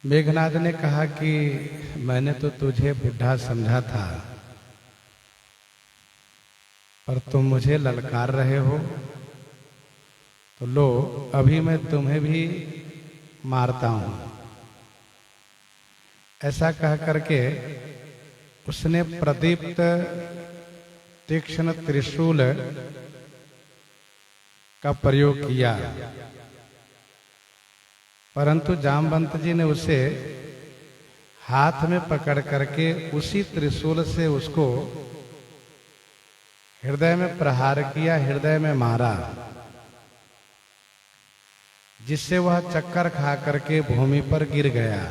मेघनाद ने कहा कि मैंने तो तुझे बुढ़ा समझा था, पर तुम मुझे ललकार रहे हो, तो लो अभी मैं तुम्हें भी मारता हूं। ऐसा कह करके उसने प्रदीप्त तीक्ष्ण त्रिशूल का प्रयोग किया, परंतु जामवंत जी ने उसे हाथ में पकड़ करके उसी त्रिशूल से उसको हृदय में प्रहार किया, हृदय में मारा, जिससे वह चक्कर खा करके भूमि पर गिर गया।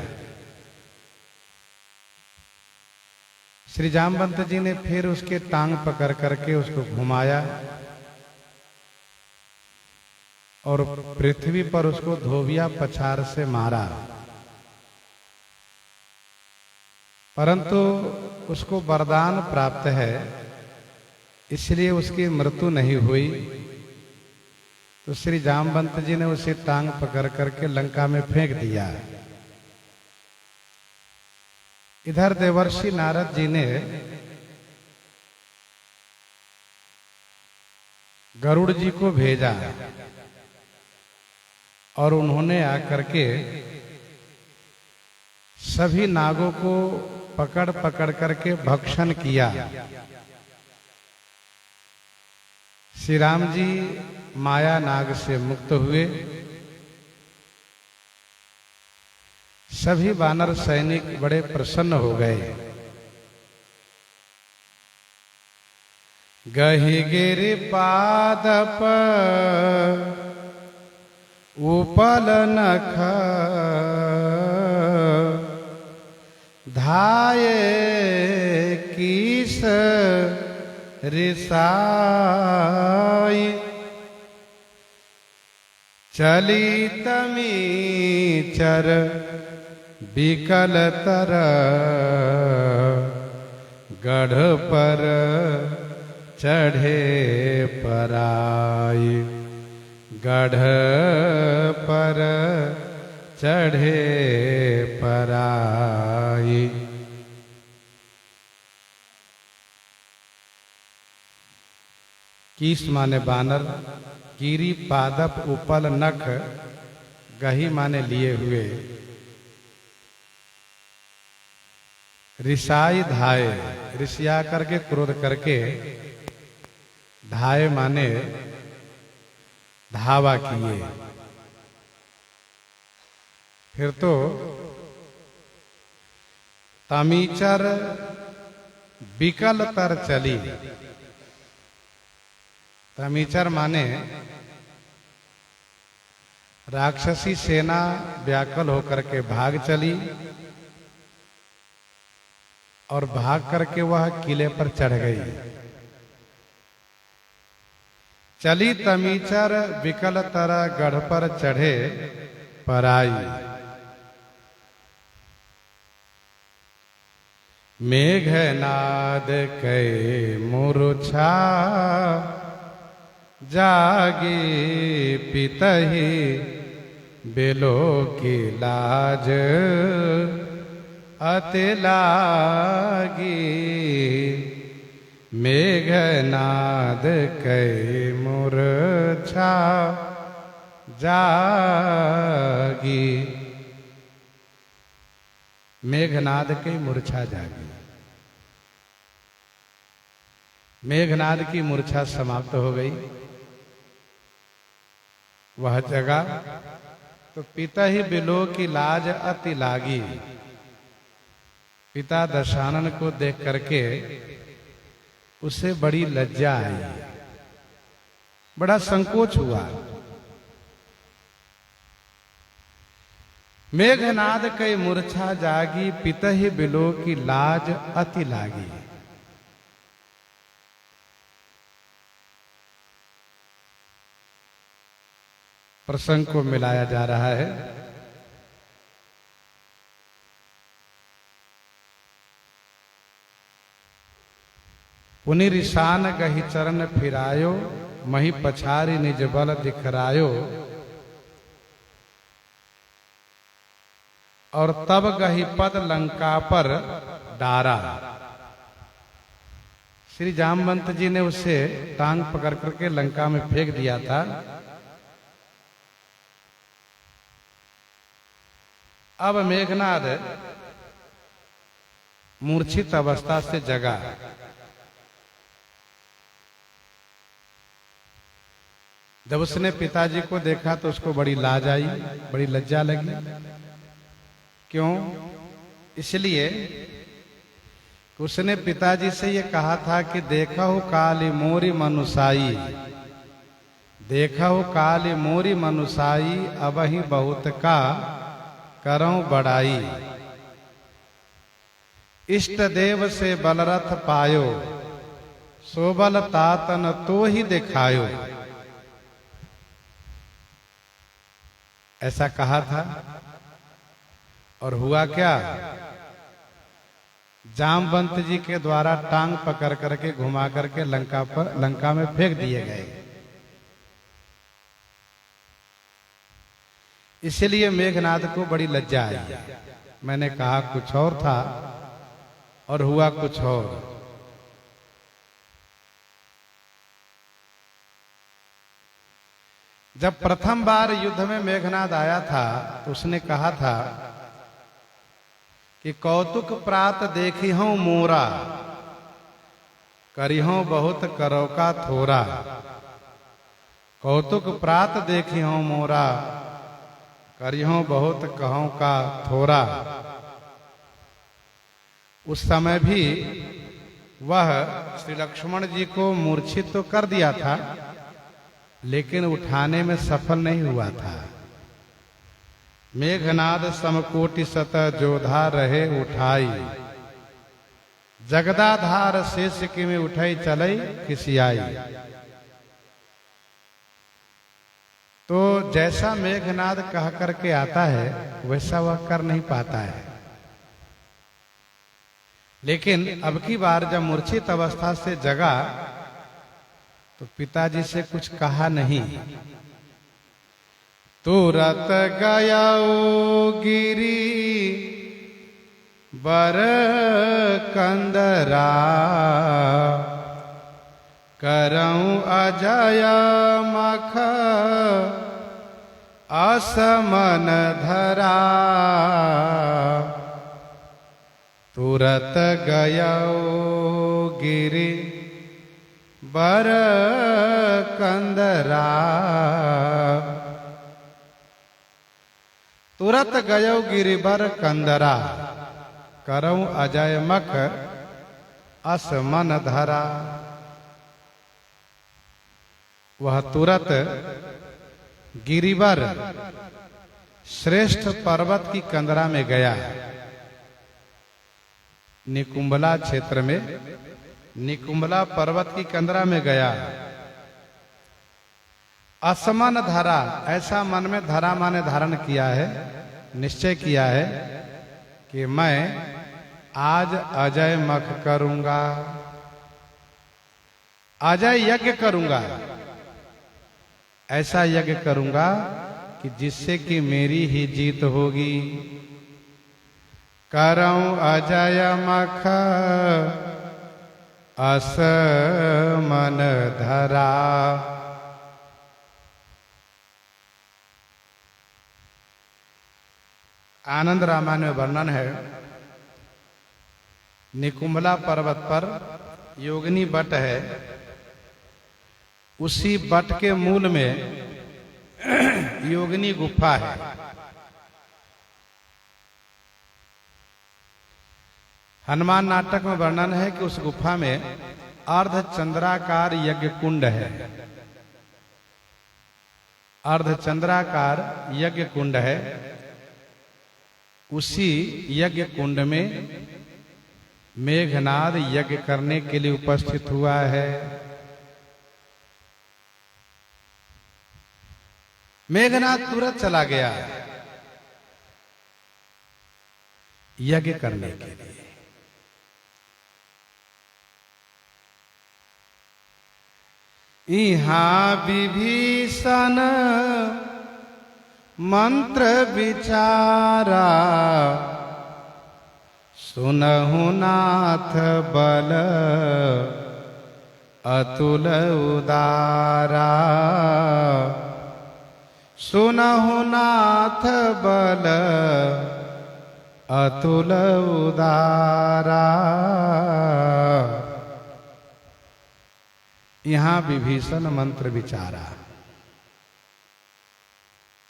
श्री जामवंत जी ने फिर उसके टांग पकड़ करके उसको घुमाया और पृथ्वी पर उसको धोबिया पछाड़ से मारा, परंतु उसको वरदान प्राप्त है, इसलिए उसकी मृत्यु नहीं हुई। तो श्री जामवंत जी ने उसे टांग पकड़ करके लंका में फेंक दिया। इधर देवर्षि नारद जी ने गरुड़ जी को भेजा और उन्होंने आकर के सभी नागों को पकड़ पकड़ करके भक्षण किया। श्री राम जी माया नाग से मुक्त हुए। सभी वानर सैनिक बड़े प्रसन्न हो गए। गहि गिरि पादप उपल नख धाये कीस रिसाई चली तमी चर बिकल तर गढ़ पर चढ़े पराई गढ़ पर चढ़े पराई। कीस माने बानर, गिरी पादप उपल नख, गही माने लिए हुए, ऋषाई धाये, ऋषिया करके क्रोध करके, धाये माने धावा किए। फिर तो तमीचर बिकल तर चली। तमीचर माने राक्षसी सेना व्याकुल होकर के भाग चली और भाग करके वह किले पर चढ़ गई। चली तमीचर बिकल तर गढ़ पर चढ़े पराई। मेघनाद कै मूर्छा जागी पितहि बेलो की लाज अति लागी। मेघनाद कै मूर्छा जागी। मेघनाद की मूर्छा जागी। मेघनाद की मूर्छा समाप्त हो गई। वह जगा तो पिता ही बिलो की लाज अति लागी। पिता दशानन को देख करके उसे बड़ी लज्जा आई, बड़ा संकोच हुआ। मेघनाद कई मूर्छा जागी, पितहि बिलो की लाज अति लागी। प्रसंग को मिलाया जा रहा है। पुनि रिसान गहि चरण फिरायो, मही पछारी निज बल दिखरायो। और तब गही पद लंका पर डारा। श्री जामवंत जी ने उसे टांग पकड़ करके लंका में फेंक दिया था। अब मेघनाद मूर्छित अवस्था से जगा। जब उसने पिताजी को देखा तो उसको बड़ी लाज आई, बड़ी लज्जा लगी। क्यों? इसलिए उसने पिताजी से ये कहा था कि देखा हो काली मोरी मनुसाई, देखा हो काली मोरी मनुसाई, अब ही बहुत का करऊं बड़ाई। इष्ट देव से बलरथ पायो, सोबल तातन तो ही दिखायो। ऐसा कहा था। और हुआ क्या? जामवंत जी के द्वारा टांग पकड़ करके घुमा करके लंका में फेंक दिए गए। इसलिए मेघनाद को बड़ी लज्जा आई। मैंने कहा कुछ और था और हुआ कुछ और। जब प्रथम बार युद्ध में मेघनाद आया था तो उसने कहा था कि कौतुक प्रात देखी हूं मोरा, करिहो बहुत करो का थोरा। कौतुक प्रात देखी हूं मोरा, करिहो बहुत कहो का थोरा। उस समय भी वह श्री लक्ष्मण जी को मूर्छित तो कर दिया था, लेकिन उठाने में सफल नहीं हुआ था। मेघनाद समकोटि सत जोधा रहे उठाई, जगदाधार शेष की में उठाई चलई खिसियाई। तो जैसा मेघनाद कह करके आता है वैसा वह कर नहीं पाता है। लेकिन अब की बार जब मूर्छित अवस्था से जगा तो पिताजी से कुछ कहा नहीं। तुरत गया गिरी बर कंदरा, करऊं अजय मख असमन धरा। तुरत गया गिरी बर कंदरा, तुरत गयो गिरिबर कंदरा, करऊं अजय मख असमन धरा। वह तुरत गिरिबर श्रेष्ठ पर्वत की कंदरा में गया। निकुंभला क्षेत्र में निकुंभला पर्वत की कंदरा में गया। असमन धरा, ऐसा मन में धरा माने धारण किया है, निश्चय किया है कि मैं आज अजय मख करूंगा, अजय यज्ञ करूंगा। ऐसा यज्ञ करूंगा कि जिससे कि मेरी ही जीत होगी। करऊं अजय मख असमन धरा। आनंद रामायण में वर्णन है, निकुंभला पर्वत पर योगिनी बट है। उसी बट के मूल में योगिनी गुफा है। हनुमान नाटक में वर्णन है कि उस गुफा में अर्धचंद्राकार यज्ञ कुंड है। अर्धचंद्राकार यज्ञ कुंड है। उसी यज्ञ कुंड में मेघनाद यज्ञ करने के लिए उपस्थित हुआ है। मेघनाद तुरंत चला गया यज्ञ करने के लिए। इहां विभीषण मंत्र विचारा सुनहु नाथ बल अतुल उदारा। सुनहु नाथ बल अतुल उदारा। यहाँ विभीषण मंत्र विचारा।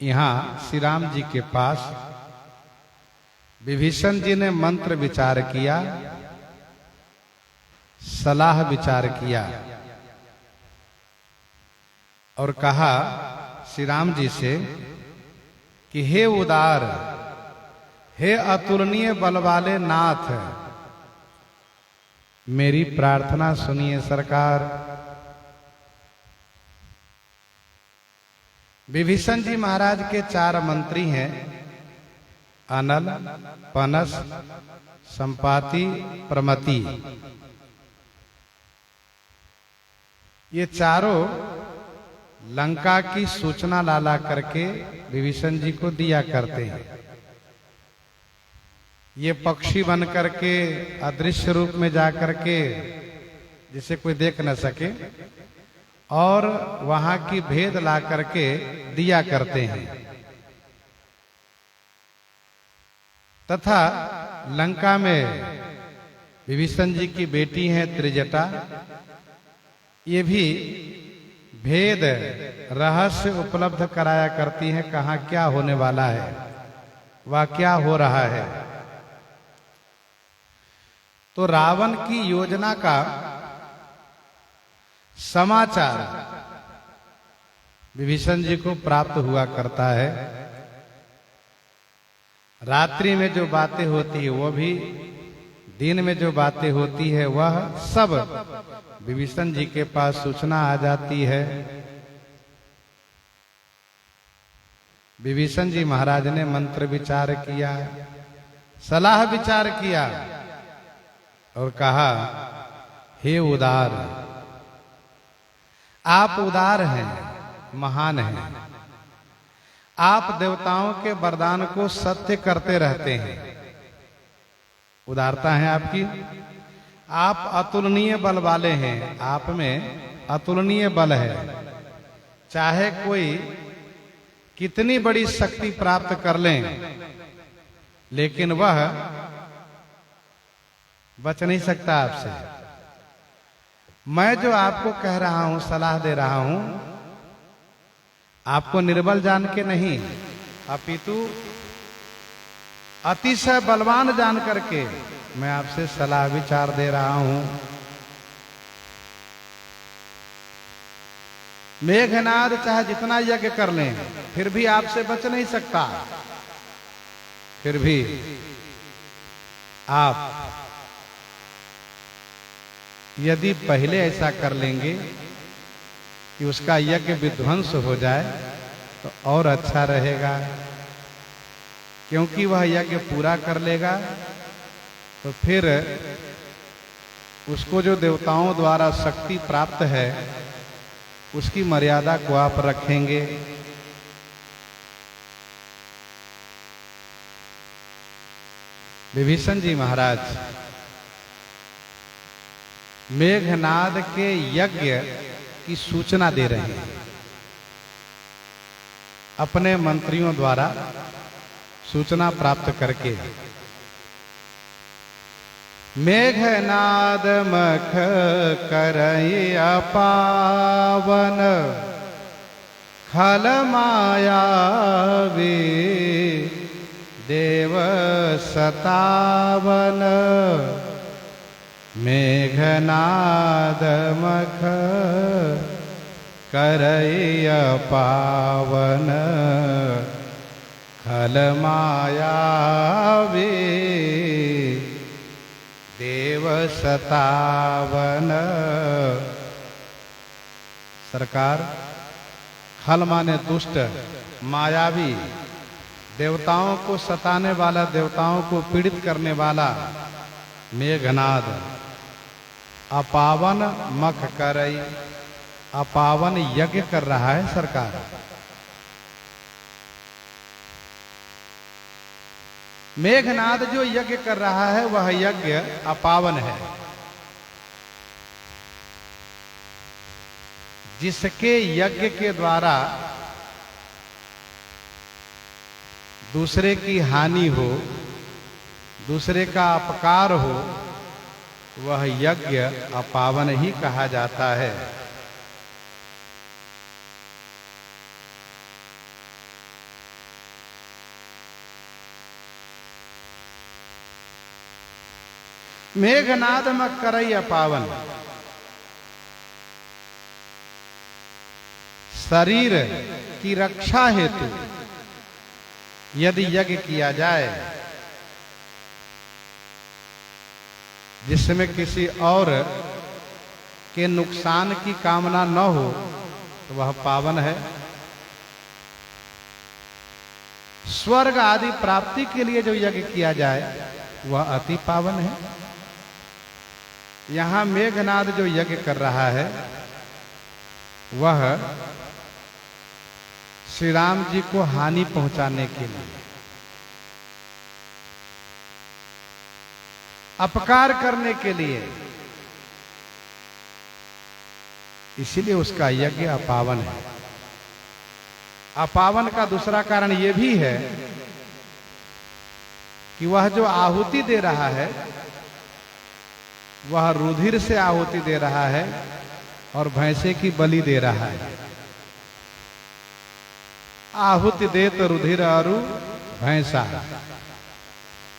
यहाँ श्री राम जी के पास विभीषण जी ने मंत्र विचार किया, सलाह विचार किया और कहा श्री राम जी से कि हे उदार, हे अतुलनीय बल वाले नाथ, मेरी प्रार्थना सुनिए सरकार। विभीषण जी महाराज के 4 मंत्री हैं, अनल, पनस, संपाति, प्रमति। ये चारों लंका की सूचना लाला करके विभीषण जी को दिया करते हैं। ये पक्षी बन करके अदृश्य रूप में जा करके जिसे कोई देख न सके और वहां की भेद ला करके दिया करते हैं। तथा लंका में विभीषण जी की बेटी है त्रिजटा, ये भी भेद रहस्य उपलब्ध कराया करती है, कहाँ क्या होने वाला है, वह क्या हो रहा है। तो रावण की योजना का समाचार विभीषण जी को प्राप्त हुआ करता है। रात्रि में जो बातें होती है वो भी, दिन में जो बातें होती है वह सब विभीषण जी के पास सूचना आ जाती है। विभीषण जी महाराज ने मंत्र विचार किया, सलाह विचार किया और कहा, हे उदार, आप उदार हैं, महान हैं। आप देवताओं के वरदान को सत्य करते रहते हैं, उदारता है आपकी। आप अतुलनीय बल वाले हैं, आप में अतुलनीय बल है। चाहे कोई कितनी बड़ी शक्ति प्राप्त कर लें, लेकिन वह बच नहीं सकता आपसे। मैं जो आपको कह रहा हूं, सलाह दे रहा हूं, आपको निर्बल जान के नहीं, अपितु अतिशय बलवान जान करके मैं आपसे सलाह विचार दे रहा हूं। मेघनाद चाहे जितना यज्ञ कर लें फिर भी आपसे बच नहीं सकता। फिर भी आप यदि पहले ऐसा कर लेंगे कि उसका यज्ञ विध्वंस हो जाए तो और अच्छा रहेगा, क्योंकि वह यज्ञ पूरा कर लेगा तो फिर उसको जो देवताओं द्वारा शक्ति प्राप्त है उसकी मर्यादा को आप रखेंगे। विभीषण जी महाराज मेघनाद के यज्ञ की सूचना दे रहे हैं, अपने मंत्रियों द्वारा सूचना प्राप्त करके। मेघनाद मख करई अपावन, खल मायावी देव सतावन। मेघनाद मख करई अपावन, खल मायावी देव सतावन। सरकार, खल माने दुष्ट, मायावी, देवताओं को सताने वाला, देवताओं को पीड़ित करने वाला मेघनाद अपावन मख करई, अपावन यज्ञ कर रहा है सरकार। मेघनाद जो यज्ञ कर रहा है वह यज्ञ अपावन है। जिसके यज्ञ के द्वारा दूसरे की हानि हो, दूसरे का अपकार हो, वह यज्ञ अपावन ही कहा जाता है। मेघनाद में करई अपावन। शरीर की रक्षा हेतु यदि यज्ञ किया जाए जिसमें किसी और के नुकसान की कामना न हो तो वह पावन है। स्वर्ग आदि प्राप्ति के लिए जो यज्ञ किया जाए वह अति पावन है। यहां मेघनाद जो यज्ञ कर रहा है वह श्री राम जी को हानि पहुंचाने के लिए, अपकार करने के लिए, इसीलिए उसका यज्ञ अपावन है। अपावन का दूसरा कारण यह भी है कि वह जो आहुति दे रहा है वह रुधिर से आहुति दे रहा है और भैंसे की बलि दे रहा है। आहुति दे तो रुधिर अरु भैंसा,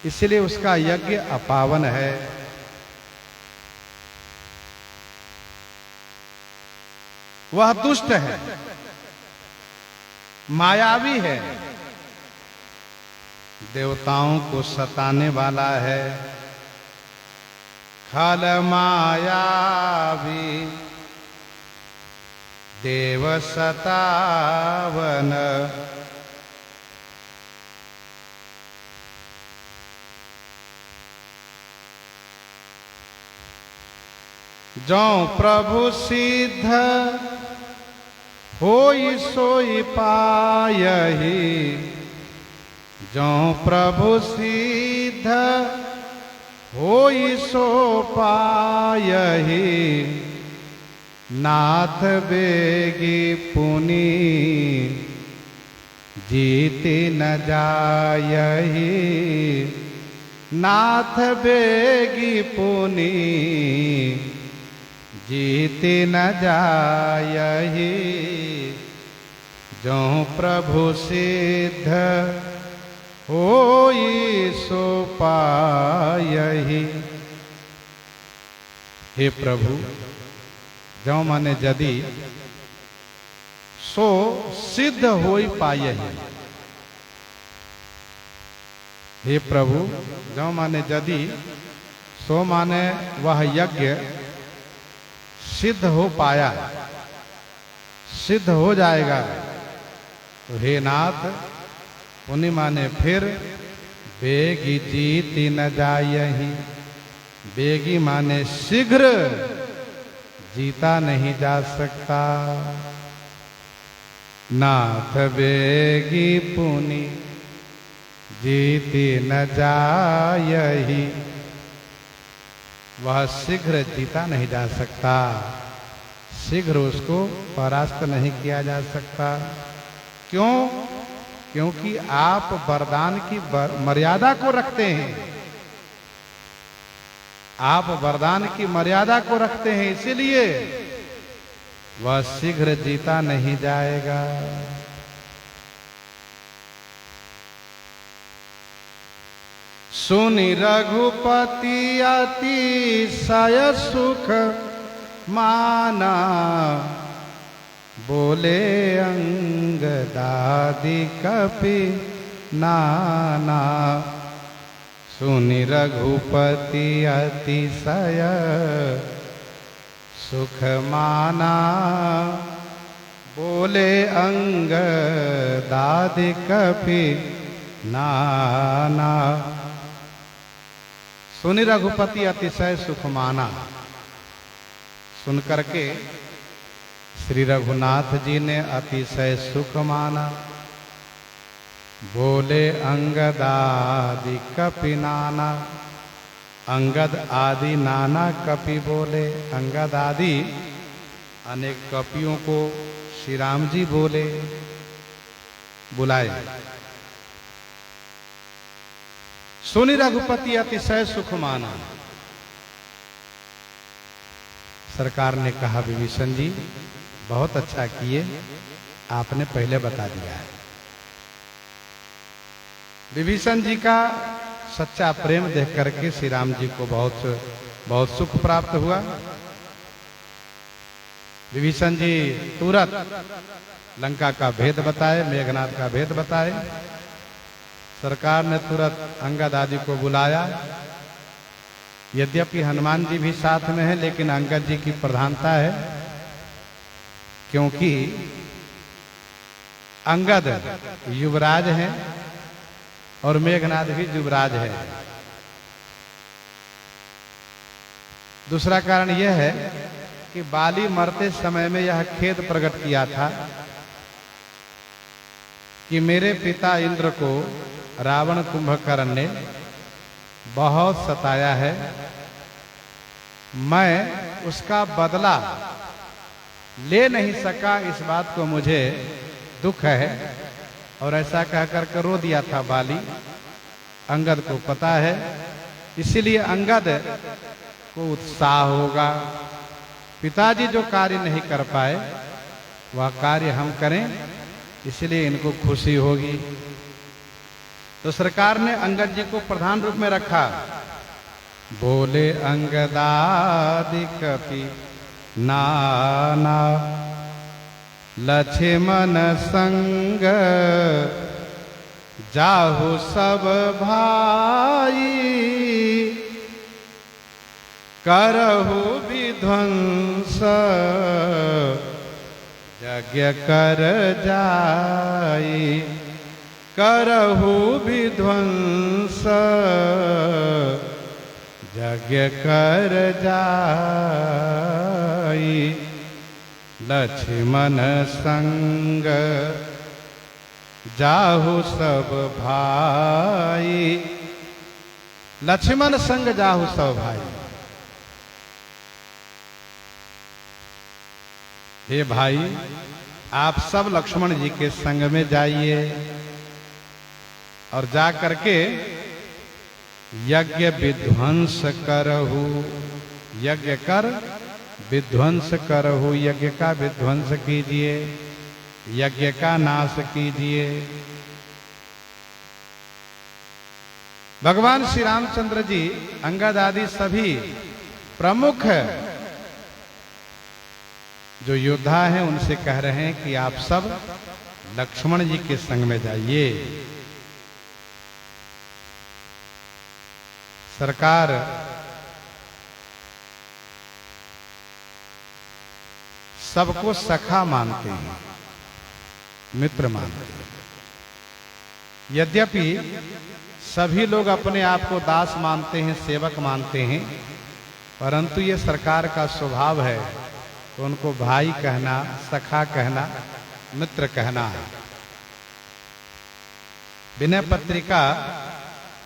इसलिए उसका यज्ञ अपावन है। वह दुष्ट है, मायावी है, देवताओं को सताने वाला है। खल मायावी देव सतावन। जो प्रभु सिद्ध होई सोई पायहि, जो प्रभु सिद्ध होई सो पायहि। नाथ बेगी पुनि जीति न जायहि। नाथ बेगी पुनि जीति न जायहि। जो प्रभु सिद्ध होई सो पायहि। हे प्रभु, जो माने यदि सो सिद्ध होई पायहि। हे प्रभु, जो माने यदि, सो माने वह यज्ञ सिद्ध हो पाया, सिद्ध हो जाएगा। तो हे नाथ, पुनि माने फिर, बेगी जीति न जायहि। बेगी माने शीघ्र, जीता नहीं जा सकता। नाथ बेगी पुनि जीति न जायहि। वह शीघ्र जीता नहीं जा सकता, शीघ्र उसको परास्त नहीं किया जा सकता। क्यों? क्योंकि आप वरदान की मर्यादा को रखते हैं। आप वरदान की मर्यादा को रखते हैं, इसीलिए वह शीघ्र जीता नहीं जाएगा। सुनि रघुपति अतिशय सुख माना। बोले अंगदादि कपि नाना। सुनि रघुपति अतिशय सुख माना। बोले अंगदादि कपि नाना। सुनि रघुपति अतिशय सुख माना। सुन करके श्री रघुनाथ जी ने अतिशय सुख माना। बोले अंगद आदि कपि नाना। अंगद आदि नाना कपि बोले। अंगद आदि अनेक कपियों को श्री राम जी बोले, बुलाए। सुनि रघुपति अतिशय सुख माना। सरकार ने कहा विभीषण जी बहुत अच्छा किए, आपने पहले बता दिया है। विभीषण जी का सच्चा प्रेम देख करके श्री राम जी को बहुत सुख प्राप्त हुआ। विभीषण जी तुरंत लंका का भेद बताए, मेघनाद का भेद बताए। सरकार ने तुरंत अंगद आदि को बुलाया। यद्यपि हनुमान जी भी साथ में है, लेकिन अंगद जी की प्रधानता है, क्योंकि अंगद युवराज हैं और मेघनाद भी युवराज है। दूसरा कारण यह है कि बाली मरते समय में यह खेद प्रकट किया था कि मेरे पिता इंद्र को रावण कुंभकर्ण ने बहुत सताया है, मैं उसका बदला ले नहीं सका, इस बात को मुझे दुख है। और ऐसा कहकर के रो दिया था बाली। अंगद को पता है, इसीलिए अंगद को उत्साह होगा, पिताजी जो कार्य नहीं कर पाए वह कार्य हम करें, इसलिए इनको खुशी होगी। तो सरकार ने अंगद जी को प्रधान रूप में रखा। बोले अंगदादि कपि नाना। लक्ष्मण संग जाहु सब भाई। करहु विध्वंस यज्ञ कर जाई। करहु विध्वंस यज्ञ कर जाई। लक्ष्मण संग जाहु सब भाई। लक्ष्मण संग जाहु सब भाई। हे भाई, आप सब लक्ष्मण जी के संग में जाइए और जा करके यज्ञ विध्वंस करहु। यज्ञ कर विध्वंस करहु। यज्ञ का विध्वंस कीजिए, यज्ञ का नाश कीजिए। भगवान श्री रामचंद्र जी अंगद आदि सभी प्रमुख जो योद्धा हैं उनसे कह रहे हैं कि आप सब लक्ष्मण जी के संग में जाइए। सरकार सबको सखा मानते हैं, मित्र मानते हैं। यद्यपि सभी लोग अपने आप को दास मानते हैं, सेवक मानते हैं, परंतु ये सरकार का स्वभाव है तो उनको भाई कहना, सखा कहना, मित्र कहना है। विनय पत्रिका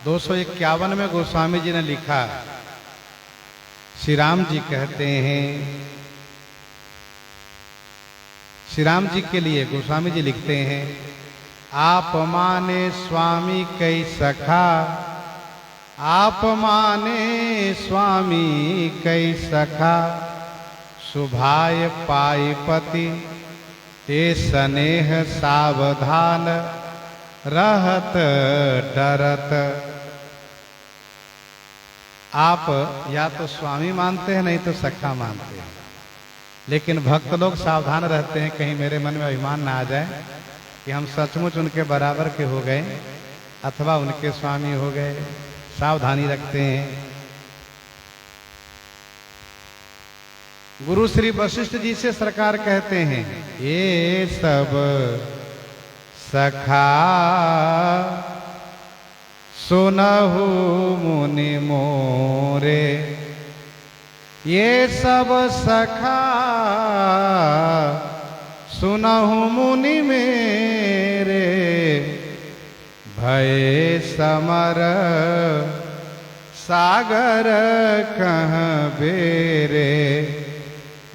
251 में गोस्वामी जी ने लिखा, श्री राम जी कहते हैं, श्री राम जी के लिए गोस्वामी जी लिखते हैं, आप माने स्वामी कई सखा। आप माने स्वामी कई सखा। शुभाय पाई पति ते स्नेह सावधान। रहत डरत। आप या तो स्वामी मानते हैं, नहीं तो सखा मानते हैं, लेकिन भक्त लोग सावधान रहते हैं कहीं मेरे मन में अभिमान ना आ जाए कि हम सचमुच उनके बराबर के हो गए अथवा उनके स्वामी हो गए। सावधानी रखते हैं। गुरु श्री वशिष्ठ जी से सरकार कहते हैं, ये सब सखा सुनहु मुनि मोरे। ये सब सखा सुनहु मुनि मेरे। भये समर सागर कहाँ बेरे,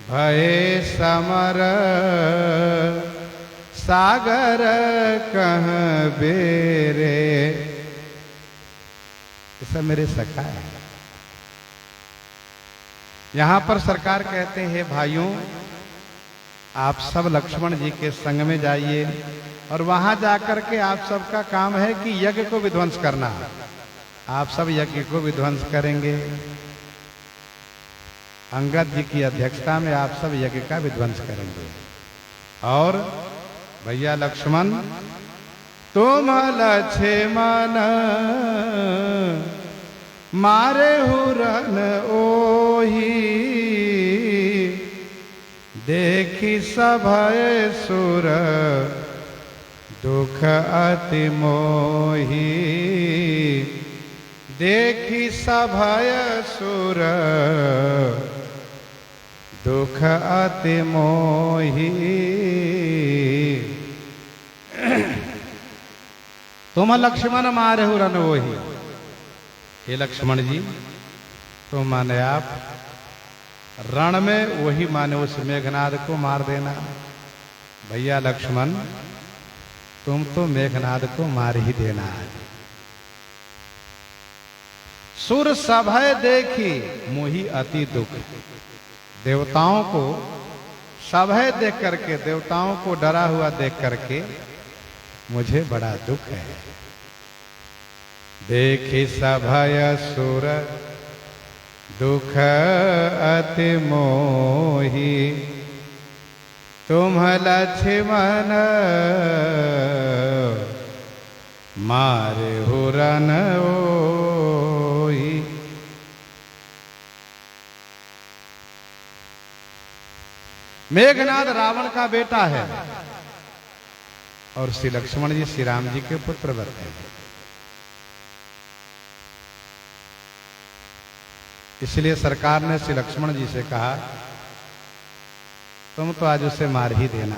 भये समर सागर कहाँ बेरे। ये सब मेरे सखा है। यहां पर सरकार कहते हैं भाइयों आप सब लक्ष्मण जी के संग में जाइए और वहां जाकर के आप सबका काम है कि यज्ञ को विध्वंस करना। आप सब यज्ञ को विध्वंस करेंगे। अंगद जी की अध्यक्षता में आप सब यज्ञ का विध्वंस करेंगे। और भैया लक्ष्मण तुम लक्ष्मण मारे हुरन ओही, देखी सभय सुर दुख अति मोही, देखी सभय सुर दुख अति मोही। तुम लक्ष्मण मारे हुरन ओही। हे लक्ष्मण जी तो माने आप रण में वही माने उस मेघनाद को मार देना। भैया लक्ष्मण तुम तो मेघनाद को मार ही देना। सुर सभय देखी मोही अति दुख। देवताओं को सभय देख करके, देवताओं को डरा हुआ देख करके मुझे बड़ा दुख है। देखी सभय सुर दुख अति मोही, तुम लक्ष्मण मारे हुरन ओही। मेघनाद रावण का बेटा है और श्री लक्ष्मण जी श्री राम जी के पुत्र बनते हैं। इसलिए सरकार ने श्री लक्ष्मण जी से कहा तुम तो आज उसे मार ही देना।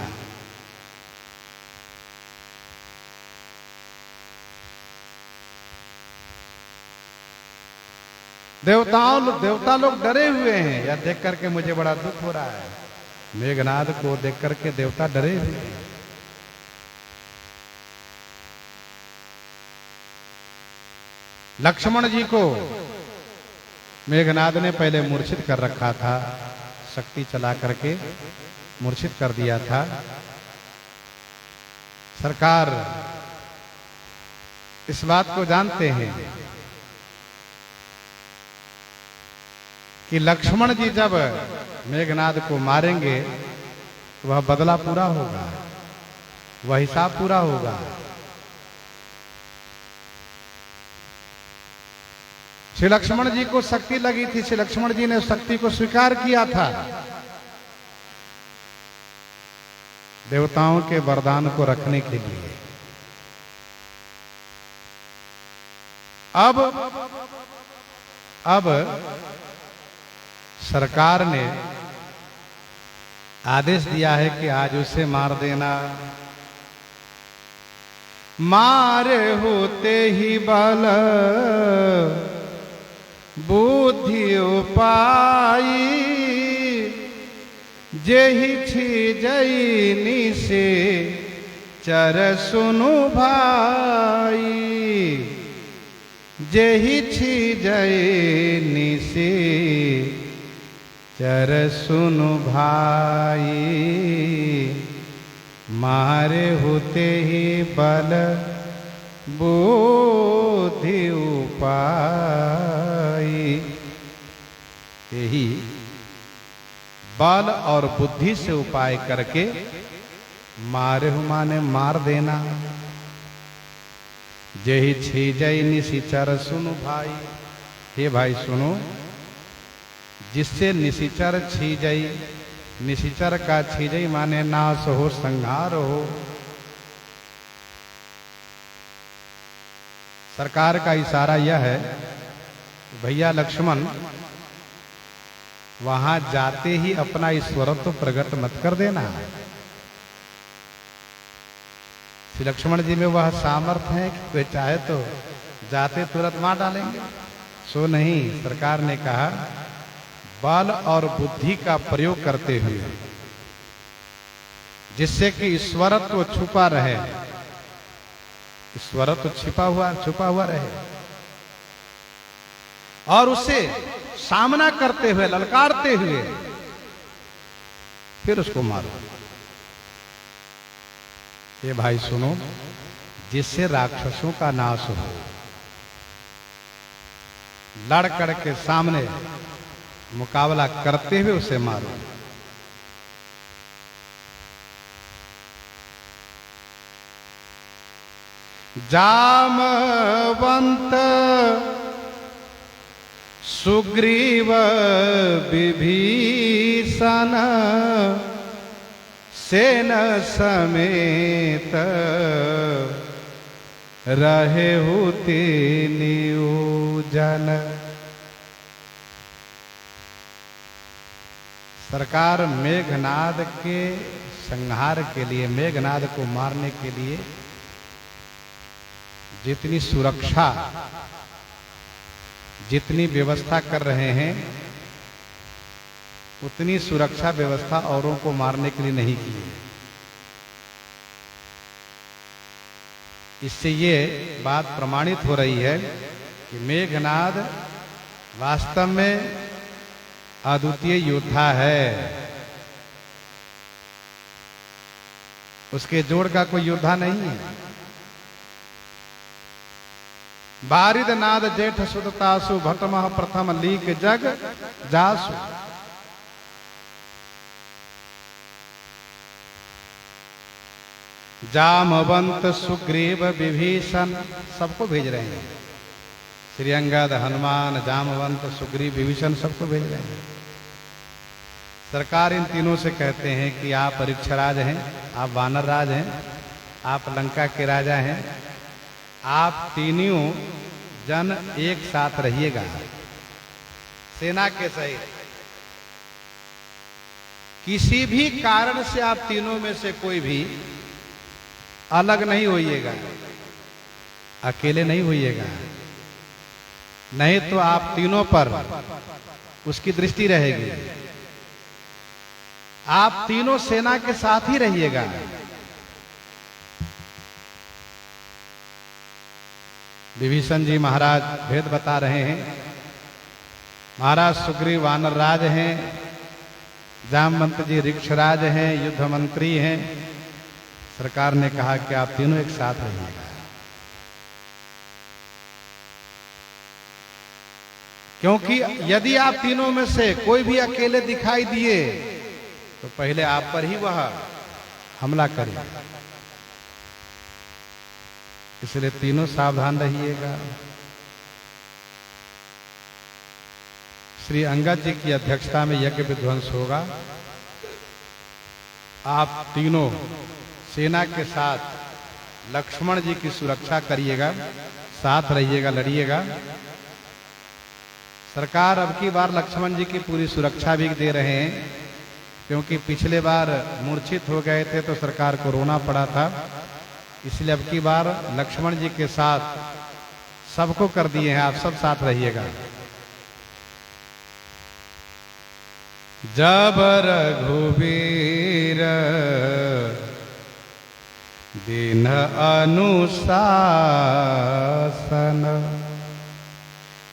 देवता लोग डरे हुए हैं। यह देख करके मुझे बड़ा दुख हो रहा है। मेघनाद को देख करके देवता डरे हुए हैं। लक्ष्मण जी को मेघनाद ने पहले मूर्छित कर रखा था, शक्ति चला करके मूर्छित कर दिया था। सरकार इस बात को जानते हैं कि लक्ष्मण जी जब मेघनाद को मारेंगे तो वह बदला पूरा होगा, वह हिसाब पूरा होगा। श्री लक्ष्मण जी को शक्ति लगी थी, श्री लक्ष्मण जी ने शक्ति को स्वीकार किया था। देवताओं के वरदान को रखने के लिए। अब सरकार ने आदेश दिया है कि आज उसे मार देना। मारे होते ही बल बुद्धि उपाई, जेहि छिजई निसे चर सुनु भाई, जेहि छिजई निसे चर सुनु भाई। मारे होते ही बल बुद्धि उपाई। यही बल और बुद्धि से उपाय करके मारे माने मार देना। जेहि छिजई निशिचर सुनु भाई। हे भाई सुनो, जिससे निशिचर छिजई, निशिचर का छिजई माने नाश हो, संहार हो। सरकार का इशारा यह है भैया लक्ष्मण वहां जाते ही अपना ईश्वरत्व प्रकट मत कर देना। श्री लक्ष्मण जी में वह सामर्थ्य है कि कोई चाहे तो जाते तुरंत मार डालेंगे। सो नहीं, सरकार ने कहा बल और बुद्धि का प्रयोग करते हुए, जिससे कि ईश्वरत्व छुपा रहे, ईश्वरत्व छुपा हुआ रहे, और उसे सामना करते हुए, ललकारते हुए फिर उसको मारो। ये भाई सुनो, जिससे राक्षसों का नाश हो, लड़ करके सामने मुकाबला करते हुए उसे मारो। जामवंत सुग्रीव विभीषण सेन समेत रहे होते नियोजन। सरकार मेघनाद के संहार के लिए, मेघनाद को मारने के लिए जितनी सुरक्षा, जितनी व्यवस्था कर रहे हैं, उतनी सुरक्षा व्यवस्था औरों को मारने के लिए नहीं की है। इससे ये बात प्रमाणित हो रही है कि मेघनाद वास्तव में अद्वितीय योद्धा है। उसके जोड़ का कोई योद्धा नहीं है। बारिद नाद जेठ सुदतासु भटमह प्रथम लीक जग जासु। जामवंत सुग्रीव विभीषण सबको भेज रहे हैं। श्री अंगद, हनुमान, जामवंत, सुग्रीव, विभीषण सबको भेज रहे हैं। सरकार इन तीनों से कहते हैं कि आप परीक्षराज हैं, आप वानर राज हैं, आप लंका के राजा हैं, आप तीनों जन एक साथ रहिएगा सेना के सहित। किसी भी कारण से आप तीनों में से कोई भी अलग नहीं होइएगा, अकेले नहीं होइएगा, नहीं तो आप तीनों पर उसकी दृष्टि रहेगी। आप तीनों सेना के साथ ही रहिएगा। विभीषण जी महाराज भेद बता रहे हैं। महाराज सुग्रीव वानर राज हैं, जामवंत जी ऋक्षराज हैं, युद्ध मंत्री हैं। सरकार ने कहा कि आप तीनों एक साथ रहिएगा। क्योंकि यदि आप तीनों में से कोई भी अकेले दिखाई दिए तो पहले आप पर ही वह हमला करेगा। इसलिए तीनों सावधान रहिएगा। श्री अंगद जी की अध्यक्षता में यज्ञ विध्वंस होगा। आप तीनों सेना के साथ लक्ष्मण जी की सुरक्षा करिएगा, साथ रहिएगा, लड़िएगा। सरकार अब की बार लक्ष्मण जी की पूरी सुरक्षा भी दे रहे हैं, क्योंकि पिछले बार मूर्छित हो गए थे तो सरकार को रोना पड़ा था। इसलिए अब की बार लक्ष्मण जी के साथ सबको कर दिए हैं, आप सब साथ रहिएगा। जब रघुवीर दीन अनुशासन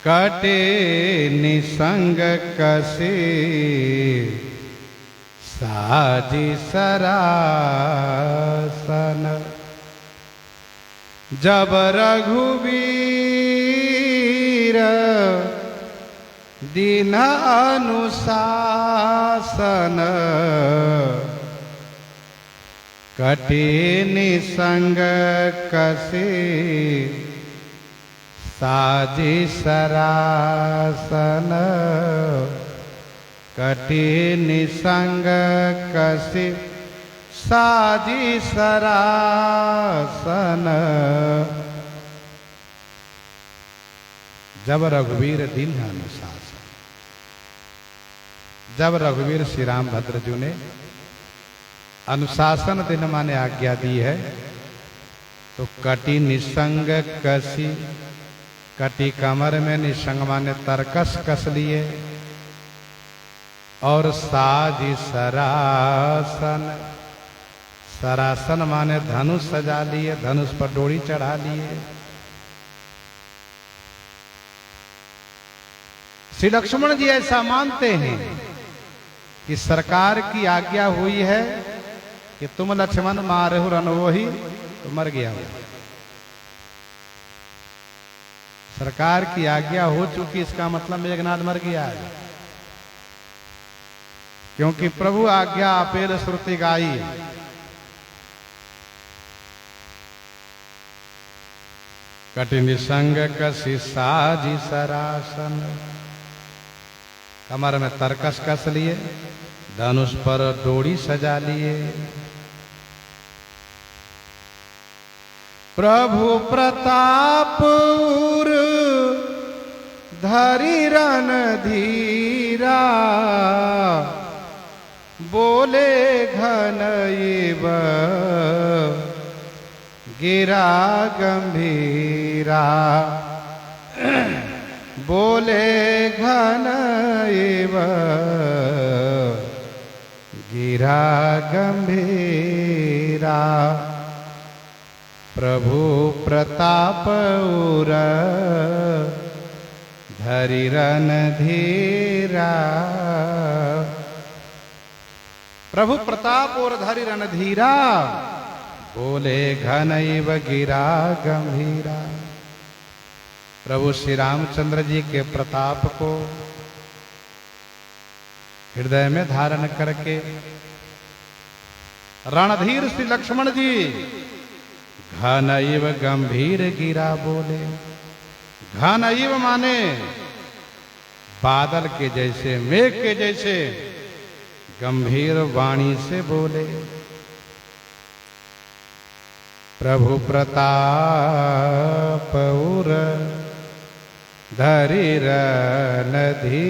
कटे निसंग कसे साजी सरासन। जब रघुवीर दीन अनुशासन कटे निसंग कसे साजी सरासन। कटे निसंग कसे साजी सरासन। जब रघुवीर दीन अनुशासन, जब रघुवीर श्री रामभद्र जी ने अनुशासन दिन माने आज्ञा दी है तो कटी निसंग कसी, कटी कमर में, निसंग माने तरकस कस लिए, और साजी सरासन, सरासन माने धनुष सजा लिए, धनुष पर डोरी चढ़ा लिए। श्री लक्ष्मण जी ऐसा मानते हैं कि सरकार की आज्ञा हुई है कि तुम लक्ष्मण मारे हो रन वो ही तो मर गया हो। सरकार की आज्ञा हो चुकी, इसका मतलब मेघनाद मर गया है, क्योंकि प्रभु आज्ञा अपेल श्रुति गाई। कठिन संग कसी साजी सरासन, कमर में तरकस कस लिए, धनुष पर डोरी सजा लिए। प्रभु प्रताप धरि रणधीरा, बोले घन इव गिरा गंभीरा, बोले घन इव गिरा गंभीरा। प्रभु प्रताप उर धरि रणधीरा, प्रभु प्रताप और धरि रणधीरा, बोले घन इव गिरा गंभीरा। प्रभु श्री रामचंद्र जी के प्रताप को हृदय में धारण करके रणधीर श्री लक्ष्मण जी घन इव गंभीर गिरा बोले। घन इव माने बादल के जैसे, मेघ के जैसे गंभीर वाणी से बोले। प्रभु प्रताप उर धरि रणधीरा,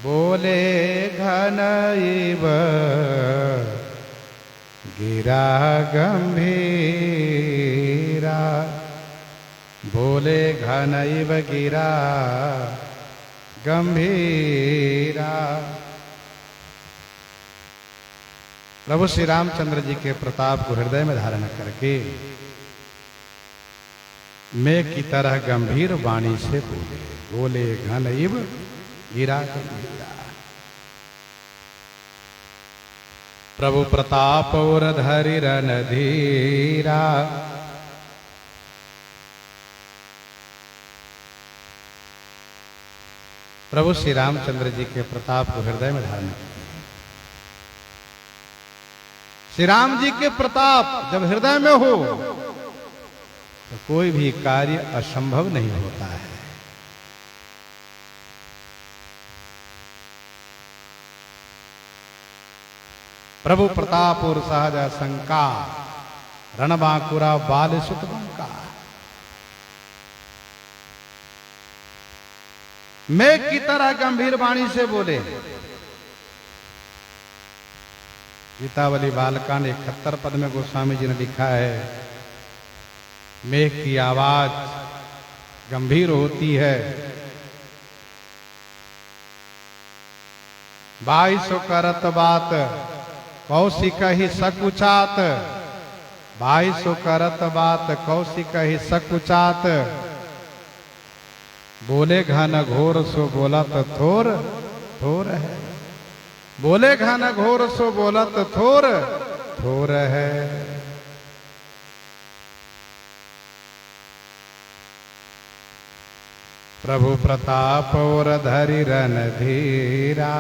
बोले घन इव गिरा गंभीरा, बोले घन इव गिरा गंभीरा। प्रभु श्री रामचंद्र जी के प्रताप को हृदय में धारण करके मेघ की तरह गंभीर वाणी से बोले। बोले घन इव गिरा गंभीरा। प्रभु प्रताप और धरि रणधीरा, प्रभु श्री रामचंद्र जी के प्रताप को हृदय में धारण किया। श्री राम जी के प्रताप जब हृदय में हो तो कोई भी कार्य असंभव नहीं होता है। प्रभु प्रताप और सहज शंका, रणबांकुरा बाल सुत बंका। मेघ की तरह गंभीर वाणी से बोले। गीतावली बालकांड 71 पद में गोस्वामी जी ने लिखा है, मेघ की आवाज गंभीर होती है, 22 करत बात कौशिक ही सकुचात, 22 करत बात कौशिक ही सकुचात, बोले घन घोर सो बोलत थोर थोर है। बोले घन घोर सो बोलत थोर थोर है। प्रभु प्रताप और धरि रणधीरा,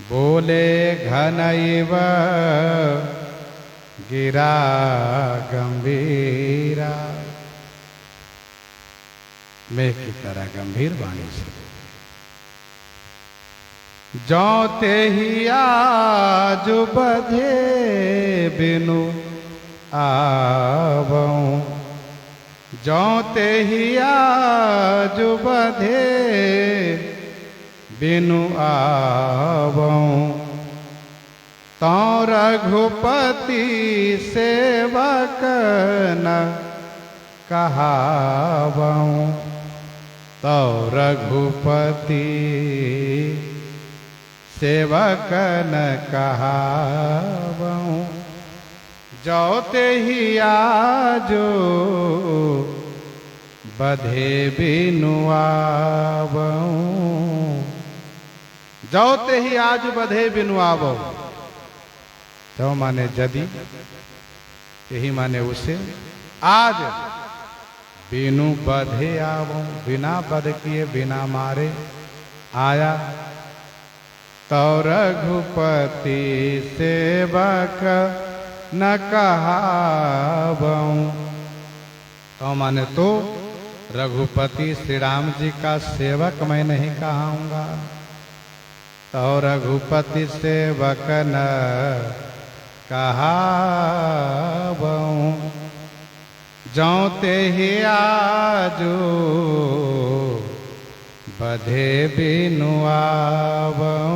बोले घन इव गिरा गंभीरा। मेघ की तरह गंभीर वाणी से, जो ते ही आज बधे बिनु आवऊं, जो ते ही आज बधे बिनु आवऊं, तो रघुपति सेवक न कहावऊं, तो रघुपति सेवक न कहावऊं। जो ते ही आजो बधे बिनु आवऊं, जो ते ही आज बधे बिनु आवऊं। जो माने यदि, यही माने उसे, आज बिनु बधे आवऊं, बिना बध किए बिना मारे आया, तो रघुपति सेवक न कहावऊं। तो माने तो रघुपति श्री राम जी का सेवक मैं नहीं कहाऊंगा, तो रघुपति सेवक न कहावऊं। जो ते ही आजो बधे बिनु आवऊं।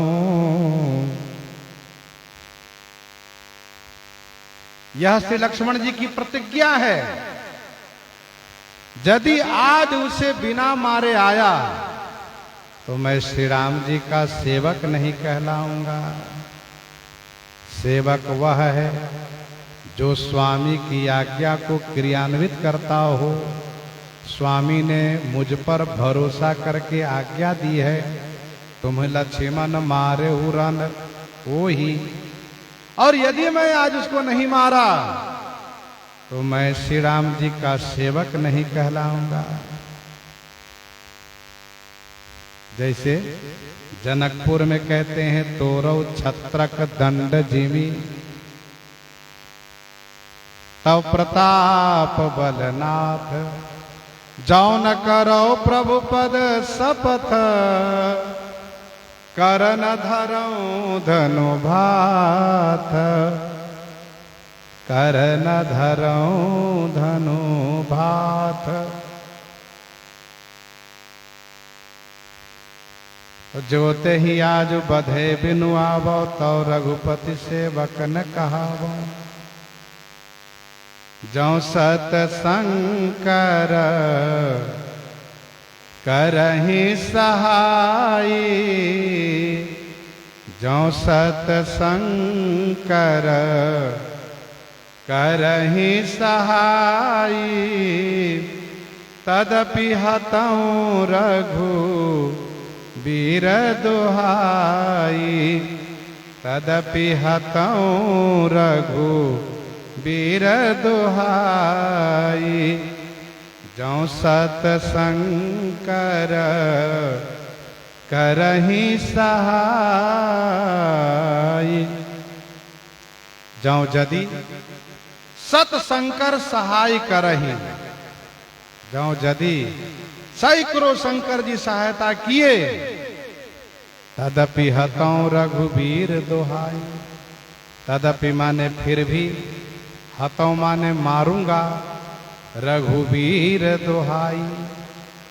यह श्री लक्ष्मण जी की प्रतिज्ञा है। यदि आज उसे बिना मारे आया तो मैं श्री राम जी का सेवक नहीं कहलाऊंगा। सेवक वह है जो स्वामी की आज्ञा को क्रियान्वित करता हो। स्वामी ने मुझ पर भरोसा करके आज्ञा दी है, तुम्हें लक्ष्मण मारे उरन वो ही, और यदि मैं आज उसको नहीं मारा तो मैं श्री राम जी का सेवक नहीं कहलाऊंगा। जैसे जनकपुर में कहते हैं, तोरौ छत्रक दंड जिमी, तव प्रताप बलनाथ, जाओ न करो प्रभु पद शपथ, करन धरऊं धनु भाथ, करन धरऊं धनु भाथ। जो ते ही आज बधे बिनु आवो, तो रघुपति सेवक न कहावो। जो सत शंकर करहि सहाई, जो सत शंकर करहि सहाई, तदपि हतऊं रघु वीर दुहाई, तदपि हतऊं रघु वीर दुहाई। जो सत शंकर करहि सहाई। जो यदि सत शंकर सहाय करहि, जो यदि सैकड़ों शंकर जी सहायता किए, तदपि हतऊं रघुवीर दुहाई। तदपि माने फिर भी, हतऊं माने मारूंगा, रघुवीर दुहाई।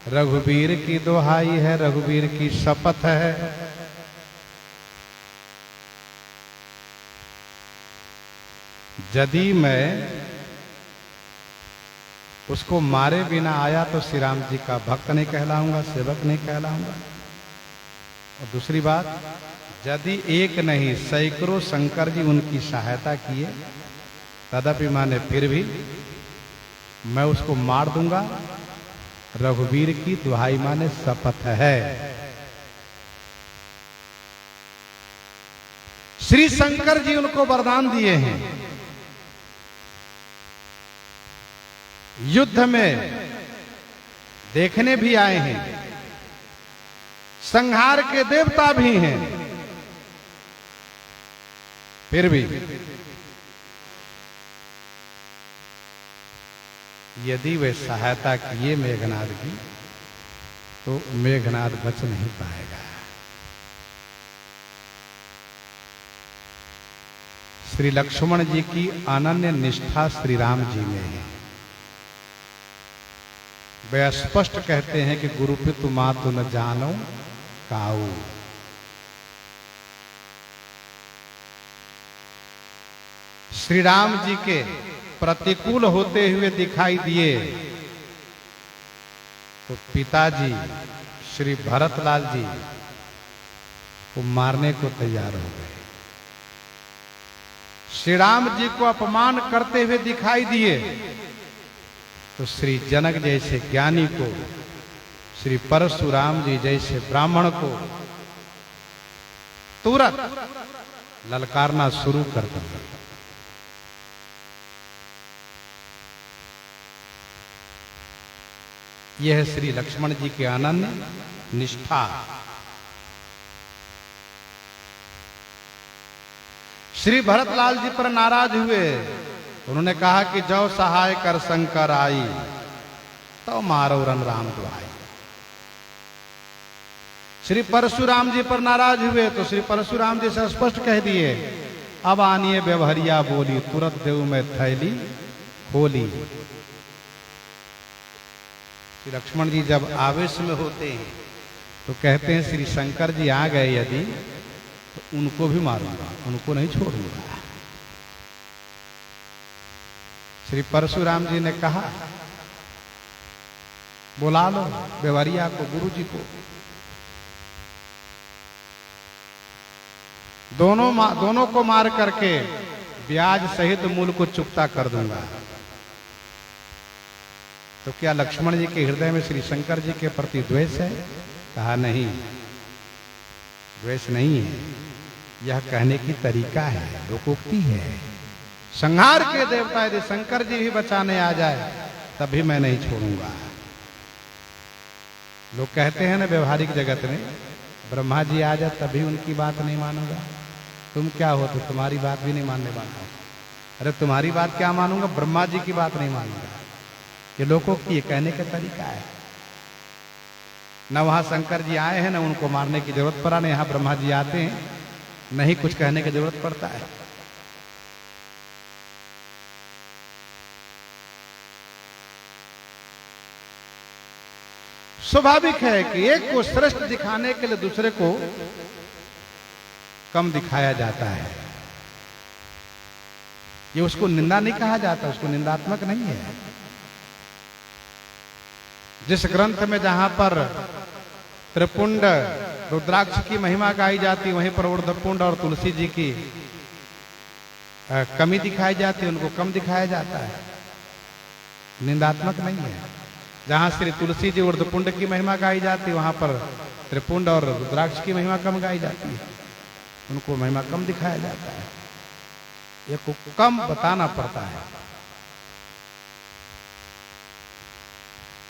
रघुवीर की दुहाई है, रघुवीर की शपथ है। यदि मैं उसको मारे बिना आया तो श्री राम जी का भक्त नहीं कहलाऊंगा, सेवक नहीं कहलाऊंगा। और दूसरी बात, यदि एक नहीं सैकड़ों शंकर जी उनकी सहायता किए, तदपि माने फिर भी मैं उसको मार दूंगा। रघुवीर की दुहाई माने शपथ है। श्री शंकर जी उनको वरदान दिए हैं, युद्ध में देखने भी आए हैं, संहार के देवता भी हैं, फिर भी यदि वे सहायता किए मेघनाद की, तो मेघनाद बच नहीं पाएगा। श्री लक्ष्मण जी की अनन्य निष्ठा श्री राम जी में है। वे स्पष्ट कहते हैं कि गुरु पितु मातु न जानो काऊ। श्री राम जी के प्रतिकूल होते हुए दिखाई दिए तो पिताजी श्री भरतलाल जी को मारने को तैयार हो गए। श्री राम जी को अपमान करते हुए दिखाई दिए तो श्री जनक जैसे ज्ञानी को, श्री परशुराम जी जैसे ब्राह्मण को तुरंत ललकारना शुरू कर दिया। यह श्री लक्ष्मण जी के अनन्य निष्ठा। श्री भरतलाल जी पर नाराज हुए, उन्होंने कहा कि जो सहाय कर शंकर आई तो मारो रन राम दुआई। श्री परशुराम जी पर नाराज हुए तो श्री परशुराम जी से स्पष्ट कह दिए, अब आनिए व्यवहरिया बोली, तुरंत देव में थैली खोली। श्री लक्ष्मण जी जब आवेश में होते हैं तो कहते हैं श्री शंकर जी आ गए यदि तो उनको भी मारूंगा, उनको नहीं छोड़ूंगा। श्री परशुराम जी ने कहा, बुला लो व्यवहारिया को, गुरु जी को। दोनों को मार करके ब्याज सहित मूल को चुकता कर दूंगा। तो क्या लक्ष्मण जी के हृदय में श्री शंकर जी के प्रति द्वेष है? कहा नहीं, द्वेष नहीं है, यह कहने की तरीका है, लोकोक्ति है। संहार के देवता यदि शंकर जी भी बचाने आ जाए तभी मैं नहीं छोड़ूंगा। लोग कहते हैं ना व्यवहारिक जगत में, ब्रह्मा जी आ जाए तभी उनकी बात नहीं मानूंगा। तुम क्या हो तो तुम्हारी बात भी नहीं मानने वाला हो। अरे तुम्हारी बात क्या मानूंगा, ब्रह्मा जी की बात नहीं मानूंगा। ये लोकोक्ति कहने का तरीका है। न वहां शंकर जी आए हैं, न उनको मारने की जरूरत पड़ा, न यहां ब्रह्मा जी आते हैं, नहीं कुछ कहने की जरूरत पड़ता है। स्वाभाविक है कि एक को श्रेष्ठ दिखाने के लिए दूसरे को कम दिखाया जाता है। ये उसको निंदा नहीं कहा जाता, उसको निंदात्मक नहीं है। जिस ग्रंथ में जहां पर त्रिपुंड रुद्राक्ष की महिमा गाई जाती, वहीं पर ऊर्ध्वपुंड और तुलसी जी की कमी दिखाई जाती, उनको कम दिखाया जाता है, निंदात्मक नहीं है। जहां श्री तुलसी जी ऊर्ध्वपुंड की महिमा गाई जाती, वहां पर त्रिपुंड और रुद्राक्ष की महिमा कम गाई जाती है, उनको महिमा कम दिखाया जाता है। ये को कम बताना पड़ता है।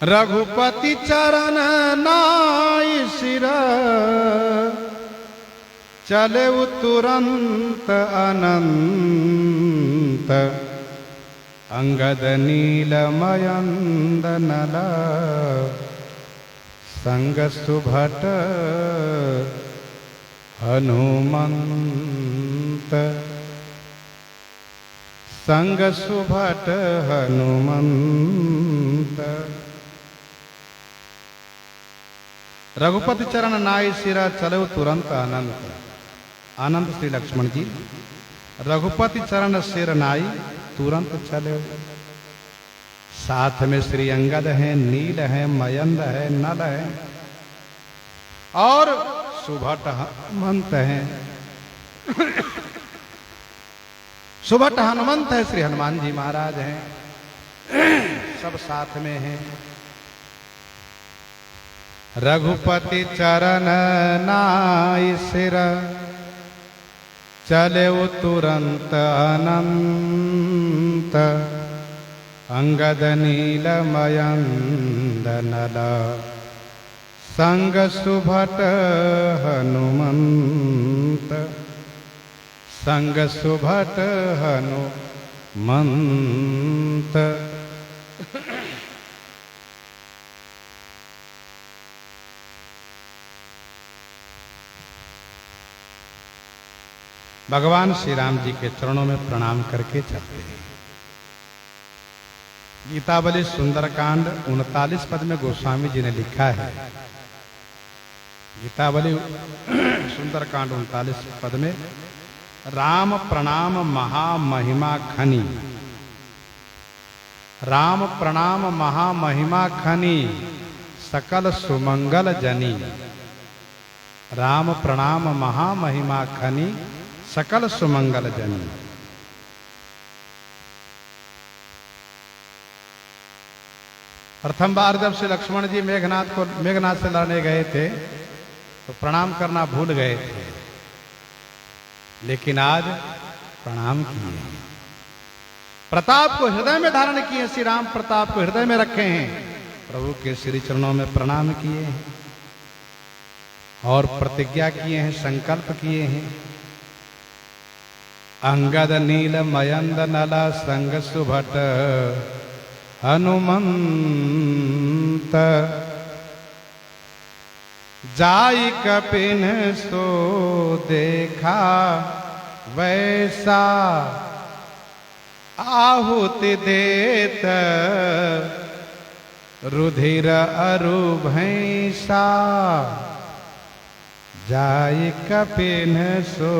रघुपति चरण नाई सिर, चले तुरंत अनंत, अंगद नीलमयंद नल, संग सुभट हनुमंत, संग सुभट हनुमंत। रघुपति चरण नाई सिरा, चलो तुरंत अनंत। अनंत श्री लक्ष्मण जी रघुपति चरण सिर नाई, तुरंत चले। साथ में श्री अंगद है, नील है, मयंद है, नल है और सुभट हनुमंत है। सुभट हनुमंत है, श्री हनुमान जी महाराज हैं, सब साथ में हैं। रघुपति चरण नाई सिर, चले तुरंत अनंत, अंगद नीलमयंद नल, संग सुभट हनुमंत, संग सुभट हनुमंत। भगवान श्री राम जी के चरणों में प्रणाम करके चलते हैं। गीतावली सुंदरकांड 39 पद में गोस्वामी जी ने लिखा है। गीतावली सुंदरकांड 39 पद में राम प्रणाम महामहिमा खनी, राम प्रणाम महामहिमा खनी, सकल सुमंगल जनी। राम प्रणाम महामहिमा खनी, सकल सुमंगल जनी। प्रथम बार जब श्री लक्ष्मण जी मेघनाथ से लड़ने गए थे तो प्रणाम करना भूल गए थे, लेकिन आज प्रणाम किए। प्रताप को हृदय में धारण किए, श्री राम प्रताप को हृदय में रखे हैं, प्रभु के श्री चरणों में प्रणाम किए हैं और प्रतिज्ञा किए हैं, संकल्प किए हैं। अंगद नील मयंद नल संग सुभट हनुमंत, जाई कपिन सो देखा वैसा, आहुति देत रुधिर अरु भैंसा। जाई कपिन सो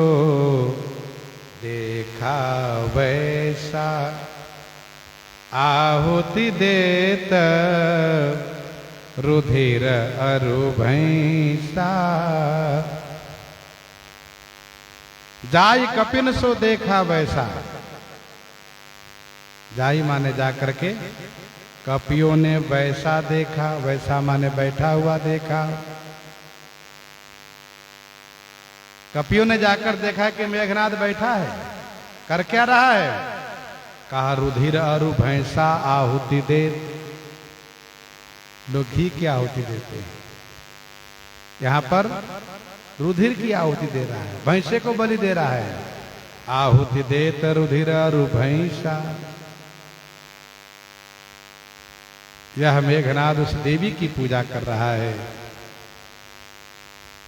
देखा वैसा, आहुति देत रुधिर अरु भैंसा। जाई कपिन सो देखा वैसा, जाई माने जाकर के, कपियों ने वैसा देखा, वैसा माने बैठा हुआ देखा। कपियों ने जाकर देखा कि मेघनाथ बैठा है, कर क्या रहा है? कहा रुधिर अरु भैंसा आहुति दे। लोग घी की आहुति देते हैं, यहां पर रुधिर की आहुति दे रहा है, भैंसे को बलि दे रहा है। आहुति देत रुधिर अरु भैंसा। यह मेघनाथ उस देवी की पूजा कर रहा है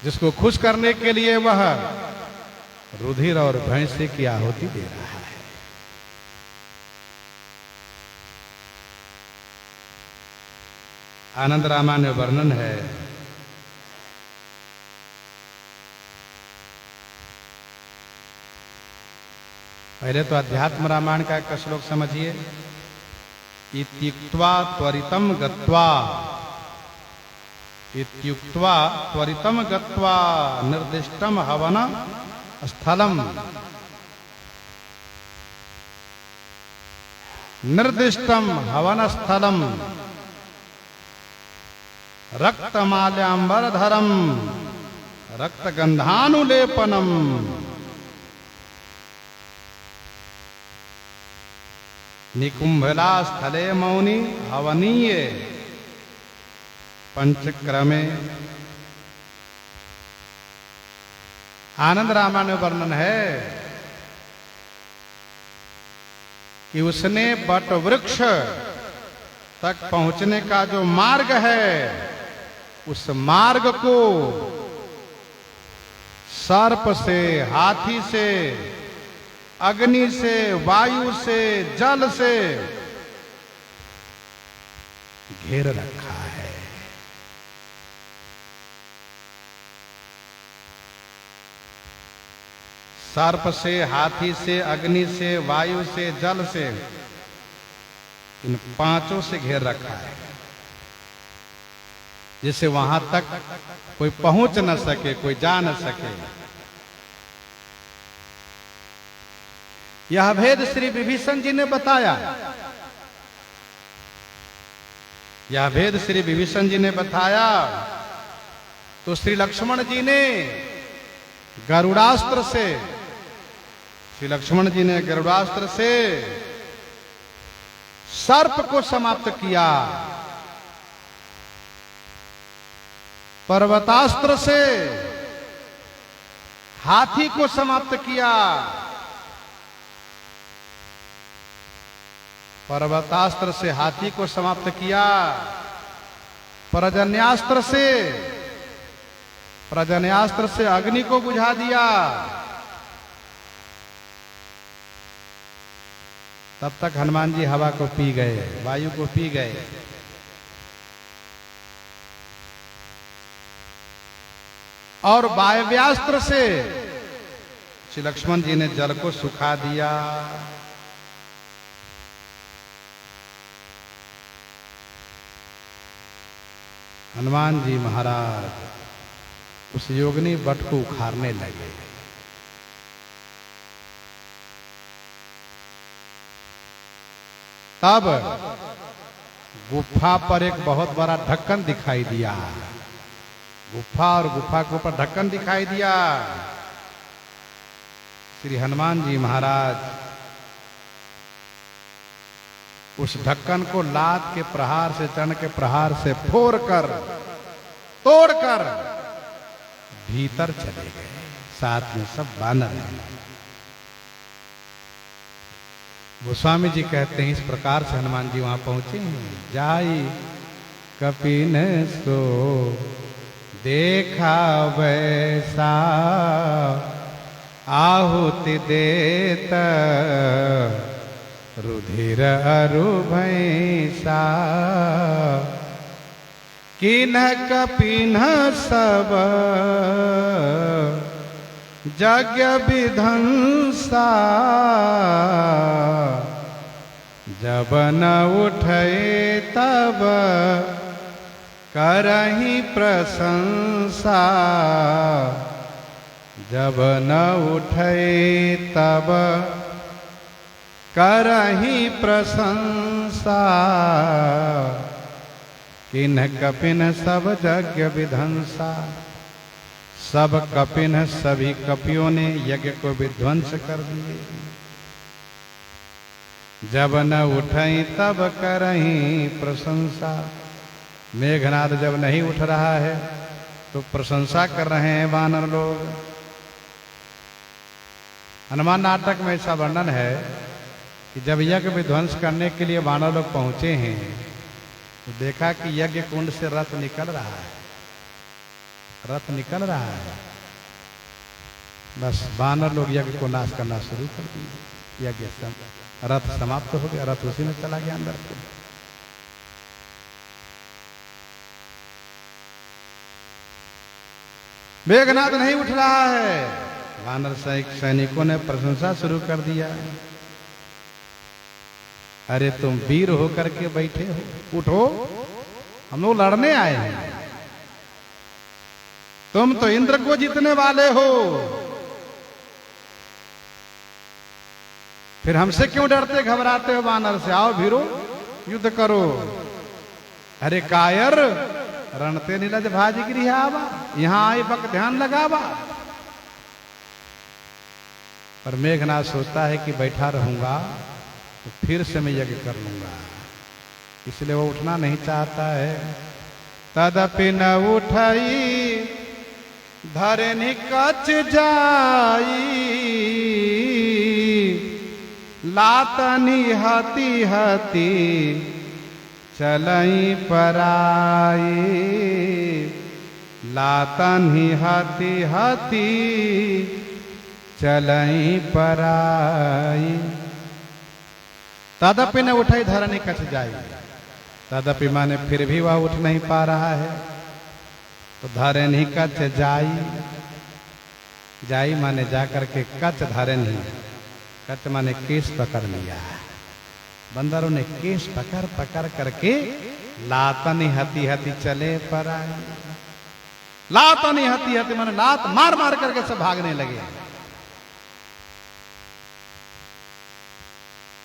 जिसको खुश करने के लिए वह रुधिर और भैंसे की आहुति दे रहा है। आनंद रामायण वर्णन है, पहले तो अध्यात्म रामायण का एक श्लोक समझिए। इत्युक्त्वा त्वरितम गत्वा, इत्युक्त्वा त्वरितम गत्वा निर्दिष्टम हवन स्थलम, निर्दिष्टम हवन स्थलम रक्तमाल्याम्बरधरम रक्तगंधानुलेपनम। निकुंभला स्थले मौनी हवनीय पंचक्रमे। आनंद रामायण में वर्णन है कि उसने बट वृक्ष तक पहुंचने का जो मार्ग है, उस मार्ग को सर्प से, हाथी से, अग्नि से, वायु से, जल से घेर रखा है। सर्प से, हाथी से, अग्नि से, वायु से, जल से, इन पांचों से घेर रखा है, जिससे वहां तक कोई पहुंच न सके, कोई जा न सके। यह भेद श्री विभीषण जी ने बताया, यह भेद श्री विभीषण जी ने बताया तो श्री लक्ष्मण जी ने गरुड़ास्त्र से, श्री लक्ष्मण जी ने गरुड़ास्त्र से सर्प को समाप्त किया, पर्वतास्त्र से हाथी को समाप्त किया, पर्वतास्त्र से हाथी को समाप्त किया, पर्जन्यास्त्र से अग्नि को बुझा दिया। तब तक हनुमान जी हवा को पी गए, वायु को पी गए। और वायव्यास्त्र से श्री लक्ष्मण जी ने जल को सुखा दिया। हनुमान जी महाराज उस योगिनी वट को उखाड़ने लगे। तब गुफा पर एक बहुत बड़ा ढक्कन दिखाई दिया। गुफा और गुफा के ऊपर ढक्कन दिखाई दिया। श्री हनुमान जी महाराज उस ढक्कन को लात के प्रहार से, चरण के प्रहार से फोड़कर, तोड़कर भीतर चले गए। साथ में सब बानर हैं। गोस्वामी जी कहते हैं इस प्रकार से हनुमान जी वहां पहुंचे हैं। जाई कपिन सो देखा वैसा, आहुति देत रुधिर अरु भैंसा, किन्ह कपिन सब यज्ञ विध्वंसा, जब न उठे तब करहि प्रशंसा, जब न उठे तब करहि प्रशंसा, किन्ह कपिन सब यज्ञ विध्वंसा। सब कपिन, सभी कपियों ने यज्ञ को विध्वंस कर दिए। जब न उठई तब करहीं प्रशंसा। मेघनाद जब नहीं उठ रहा है तो प्रशंसा कर रहे हैं वानर लोग। हनुमान नाटक में ऐसा वर्णन है कि जब यज्ञ विध्वंस करने के लिए वानर लोग पहुंचे हैं तो देखा कि यज्ञ कुंड से रथ निकल रहा है। रथ निकल रहा है। बस वानर लोग यज्ञ को नाश करना शुरू कर दिए। यज्ञ रथ समाप्त हो गया। रथ उसी में चला गया अंदर को। मेघनाद नहीं उठ रहा है। वानर सैनिकों ने प्रशंसा शुरू कर दिया। अरे तुम वीर होकर के बैठे हो, उठो, हम लोग लड़ने आए हैं। तुम तो इंद्र को जीतने वाले हो, फिर हमसे क्यों डरते घबराते हो वानर से? आओ वीरो, युद्ध करो। अरे कायर, रणते नीलज भाज गृह आवा, यहां आए बक ध्यान लगावा। पर मेघनाद सोचता है कि बैठा रहूंगा तो फिर से मैं यज्ञ कर लूंगा, इसलिए वो उठना नहीं चाहता है। तदपि न उठाई धरनी कच जाई, लातनी हती हती चलई पराई, लातनी हती हती चलई पराई। तदपि न उठाई धरनी कच जाई। तदपि माने फिर भी वह उठ नहीं पा रहा है तो धरनी कच जाई। जाई माने जाकर के कच धरनी, कच माने केस पकड़ लिया। बंदरों ने केस पकड़ पकड़ करके लातनी हती हती चले पर आए। लातनी हती हती माने लात मार मार करके सब भागने लगे।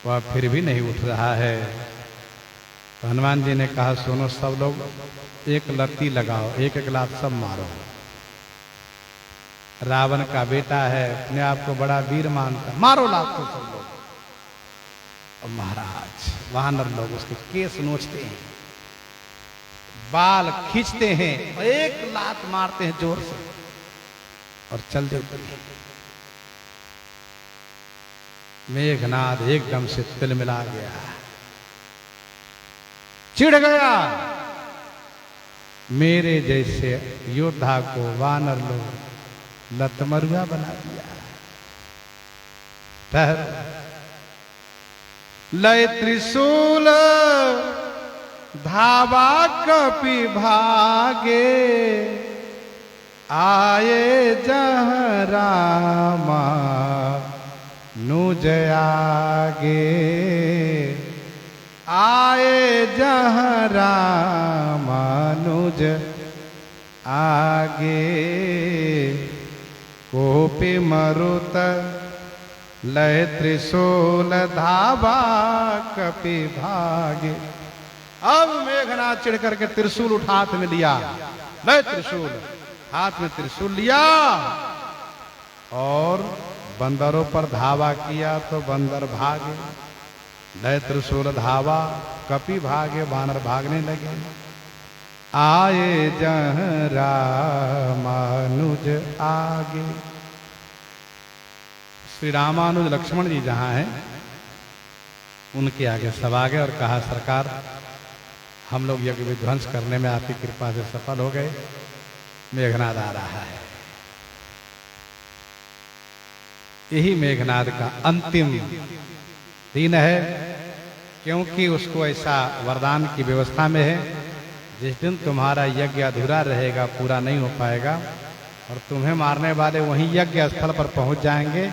वह फिर भी नहीं उठ रहा है। तो हनुमान जी ने कहा सुनो सब लोग एक लत्ती लगाओ, एक एक लात सब मारो। रावण का बेटा है, अपने आप को बड़ा वीर मानता, मारो लात को सब लोग। और महाराज वानर लोग उसके केस नोचते हैं, बाल खींचते हैं और एक लात मारते हैं जोर से और चल देते हैं। मेघनाद एकदम से तिलमिला गया, चिढ़ गया। मेरे जैसे योद्धा को वानर लोग लतमरुआ बना दिया। ठहर, लय त्रिशूल धावा कपि भागे, आए जहाँ रामा नुज आगे, आए जहाँ रामानुज आगे, कोपि मरुत लय त्रिशूल धावा कपि भागे। अब मेघनाथ चिढ़ करके त्रिशूल उठा हाथ में लिया, लय त्रिशूल, हाथ में त्रिशूल लिया और बंदरों पर धावा किया तो बंदर भागे। लय त्रिशूल धावा कपि भागे, बानर भागने लगे। आए जहाँ रामानुज आगे, श्री रामानुज लक्ष्मण जी जहाँ हैं उनके आगे सब आ गए और कहा सरकार हम लोग यज्ञ विध्वंस करने में आपकी कृपा से सफल हो गए, मेघनाद आ रहा है। यही मेघनाद का अंतिम दिन है, क्योंकि उसको ऐसा वरदान की व्यवस्था में है, जिस दिन तुम्हारा यज्ञ अधूरा रहेगा, पूरा नहीं हो पाएगा और तुम्हें मारने वाले वहीं यज्ञ स्थल पर पहुंच जाएंगे,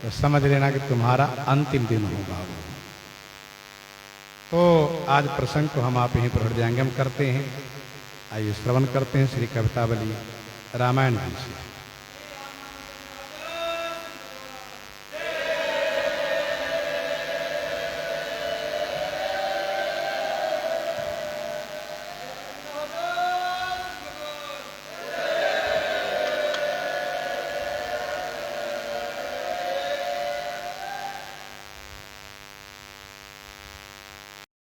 तो समझ लेना कि तुम्हारा अंतिम दिन होगा। तो आज प्रसंग को हम आप यहीं पर हट जाएंगे, हम करते हैं। आइए श्रवण करते हैं श्री कवितावली रामायण जी से।